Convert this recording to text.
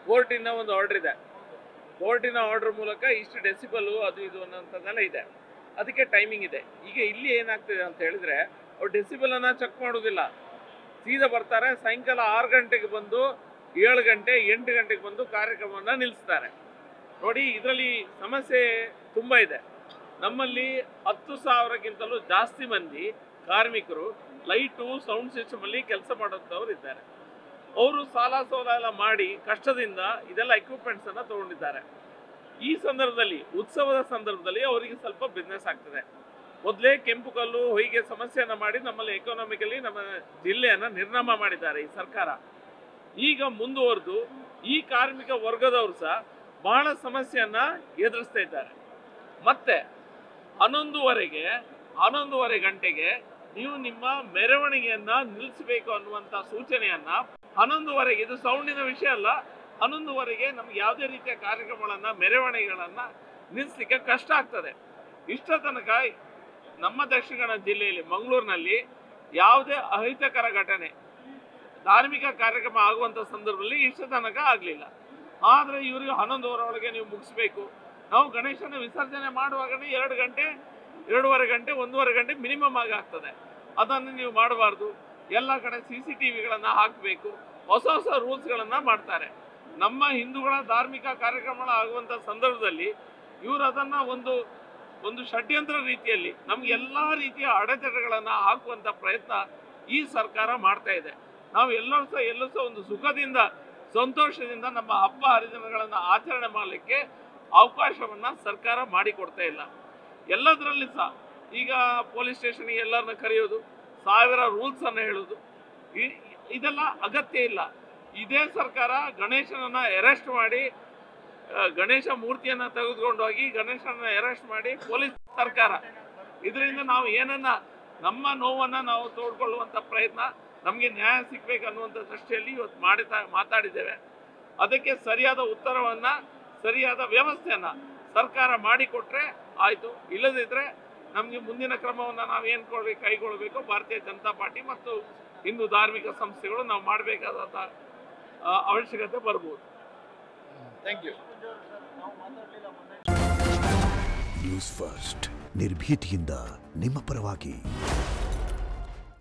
ಕೋರ್ಟಿನ ಒಂದು ಆರ್ಡರ್ ಇದೆ. ಕೋರ್ಟಿನ ಆರ್ಡರ್ ಮೂಲಕ ಇಷ್ಟು ಡೆಸಿಬಲ್ ಅದು ಇದು ಅನ್ನೋಂಥದ್ದೆಲ್ಲ ಇದೆ. ಅದಕ್ಕೆ ಟೈಮಿಂಗ್ ಇದೆ. ಈಗ ಇಲ್ಲಿ ಏನಾಗ್ತಿದೆ ಅಂತ ಹೇಳಿದ್ರೆ ಅವ್ರು ಡೆಸಿಬಲನ್ನು ಚೆಕ್ ಮಾಡೋದಿಲ್ಲ, ಸೀದಾ ಬರ್ತಾರೆ, ಸಾಯಂಕಾಲ 6 ಗಂಟೆಗೆ ಬಂದು 7 ಗಂಟೆ 8 ಗಂಟೆಗೆ ಬಂದು ಕಾರ್ಯಕ್ರಮವನ್ನು ನಿಲ್ಲಿಸ್ತಾರೆ. ನೋಡಿ, ಇದರಲ್ಲಿ ಸಮಸ್ಯೆ ತುಂಬ ಇದೆ. ನಮ್ಮಲ್ಲಿ 10,000ಕ್ಕಿಂತಲೂ ಜಾಸ್ತಿ ಮಂದಿ ಕಾರ್ಮಿಕರು ಲೈಟು ಸೌಂಡ್ ಸಿಸ್ಟಮಲ್ಲಿ ಕೆಲಸ ಮಾಡೋಂಥವ್ರು ಇದ್ದಾರೆ. ಅವರು ಸಾಲ ಸೋಲ ಎಲ್ಲ ಮಾಡಿ ಕಷ್ಟದಿಂದ ಇದೆಲ್ಲ ಎಕ್ವಿಪ್ಮೆಂಟ್ಸನ್ನು ತೊಗೊಂಡಿದ್ದಾರೆ. ಈ ಸಂದರ್ಭದಲ್ಲಿ, ಉತ್ಸವದ ಸಂದರ್ಭದಲ್ಲಿ ಅವರಿಗೆ ಸ್ವಲ್ಪ ಬಿಸ್ನೆಸ್ ಆಗ್ತದೆ. ಮೊದಲೇ ಕೆಂಪು ಕಲ್ಲು ಹೊಯ್ಗೆ ಸಮಸ್ಯೆಯನ್ನು ಮಾಡಿ ನಮ್ಮಲ್ಲಿ ಎಕಾನಮಿಕಲಿ ನಮ್ಮ ಜಿಲ್ಲೆಯನ್ನು ನಿರ್ನಾಮ ಮಾಡಿದ್ದಾರೆ ಈ ಸರ್ಕಾರ. ಈಗ ಮುಂದುವರೆದು ಈ ಕಾರ್ಮಿಕ ವರ್ಗದವರು ಸಹ ಬಹಳ ಸಮಸ್ಯೆಯನ್ನು ಎದುರಿಸ್ತಾ ಇದ್ದಾರೆ. ಮತ್ತೆ 11:30 ಗಂಟೆಗೆ ನೀವು ನಿಮ್ಮ ಮೆರವಣಿಗೆಯನ್ನು ನಿಲ್ಲಿಸಬೇಕು ಅನ್ನುವಂಥ ಸೂಚನೆಯನ್ನು 11:30, ಇದು ಸೌಂಡಿನ ವಿಷಯ ಅಲ್ಲ, 11:30 ನಮ್ಗೆ ಯಾವುದೇ ರೀತಿಯ ಕಾರ್ಯಕ್ರಮಗಳನ್ನು ಮೆರವಣಿಗೆಗಳನ್ನು ನಿಲ್ಲಿಸಲಿಕ್ಕೆ ಕಷ್ಟ ಆಗ್ತದೆ. ಇಷ್ಟ ತನಕ ನಮ್ಮ ದಕ್ಷಿಣ ಕನ್ನಡ ಜಿಲ್ಲೆಯಲ್ಲಿ ಮಂಗಳೂರಿನಲ್ಲಿ ಯಾವುದೇ ಅಹಿತಕರ ಘಟನೆ ಧಾರ್ಮಿಕ ಕಾರ್ಯಕ್ರಮ ಆಗುವಂಥ ಸಂದರ್ಭದಲ್ಲಿ ಇಷ್ಟ ತನಕ ಆಗಲಿಲ್ಲ. ಆದರೆ ಇವರಿಗೆ 11:30 ಒಳಗೆ ನೀವು ಮುಗಿಸ್ಬೇಕು. ನಾವು ಗಣೇಶನ ವಿಸರ್ಜನೆ ಮಾಡುವಾಗಲೇ 2 ಗಂಟೆ 2:30 ಗಂಟೆ 1:30 ಗಂಟೆ ಮಿನಿಮಮ್ ಆಗಿ ಆಗ್ತದೆ. ಅದನ್ನು ನೀವು ಮಾಡಬಾರ್ದು. ಎಲ್ಲ ಕಡೆ CCTVಗಳನ್ನು ಹಾಕಬೇಕು. ಹೊಸ ಹೊಸ ರೂಲ್ಸ್ಗಳನ್ನು ಮಾಡ್ತಾರೆ. ನಮ್ಮ ಹಿಂದೂಗಳ ಧಾರ್ಮಿಕ ಕಾರ್ಯಕ್ರಮಗಳು ಆಗುವಂಥ ಸಂದರ್ಭದಲ್ಲಿ ಇವರು ಅದನ್ನು ಒಂದು ಷಡ್ಯಂತ್ರ ರೀತಿಯಲ್ಲಿ ನಮ್ಗೆ ಎಲ್ಲ ರೀತಿಯ ಅಡೆತಡೆಗಳನ್ನು ಹಾಕುವಂಥ ಪ್ರಯತ್ನ ಈ ಸರ್ಕಾರ ಮಾಡ್ತಾ ಇದೆ. ನಾವು ಎಲ್ಲರೂ ಸಹ ಒಂದು ಸುಖದಿಂದ ಸಂತೋಷದಿಂದ ನಮ್ಮ ಹಬ್ಬ ಹರಿದಿನಗಳನ್ನು ಆಚರಣೆ ಮಾಡಲಿಕ್ಕೆ ಅವಕಾಶವನ್ನು ಸರ್ಕಾರ ಮಾಡಿಕೊಡ್ತಾ ಇಲ್ಲ. ಎಲ್ಲದರಲ್ಲಿ ಸಹ ಈಗ ಪೊಲೀಸ್ ಸ್ಟೇಷನ್ಗೆ ಎಲ್ಲರನ್ನ ಕರೆಯೋದು, 1000 ರೂಲ್ಸನ್ನು ಹೇಳೋದು, ಇದೆಲ್ಲ ಅಗತ್ಯ ಇಲ್ಲ. ಇದೇ ಸರ್ಕಾರ ಗಣೇಶನನ್ನು ಅರೆಸ್ಟ್ ಮಾಡಿ, ಗಣೇಶ ಮೂರ್ತಿಯನ್ನು ತೆಗೆದುಕೊಂಡು ಹೋಗಿ ಗಣೇಶನನ್ನು ಅರೆಸ್ಟ್ ಮಾಡಿ ಪೊಲೀಸ್ ಸರ್ಕಾರ. ಇದರಿಂದ ನಾವು ಏನನ್ನ ನಮ್ಮ ನೋವನ್ನು ನಾವು ತೋಡ್ಕೊಳ್ಳುವಂಥ ಪ್ರಯತ್ನ, ನಮಗೆ ನ್ಯಾಯ ಸಿಗಬೇಕು ಅನ್ನುವಂಥ ದೃಷ್ಟಿಯಲ್ಲಿ ಇವತ್ತು ಮಾತಾಡಿದ್ದೇವೆ. ಅದಕ್ಕೆ ಸರಿಯಾದ ಉತ್ತರವನ್ನು, ಸರಿಯಾದ ವ್ಯವಸ್ಥೆಯನ್ನು ಸರ್ಕಾರ ಮಾಡಿಕೊಟ್ರೆ ಆಯಿತು. ಇಲ್ಲದಿದ್ದರೆ ನಮಗೆ ಮುಂದಿನ ಕ್ರಮವನ್ನು ನಾವು ಏನು ಕೈಗೊಳ್ಳಬೇಕು ಭಾರತೀಯ ಜನತಾ ಪಾರ್ಟಿ ಮತ್ತು ಹಿಂದೂ ಧಾರ್ಮಿಕ ಸಂಸ್ಥೆಗಳು ನಾವು ಮಾಡಬೇಕಾದಂಥ ಅವಶ್ಯಕತೆ ಬರ್ಬೋದು. Thank you. ನ್ಯೂಸ್ ಫಸ್ಟ್, ನಿರ್ಭೀತಿಯಿಂದ ನಿಮ್ಮ ಪರವಾಗಿ.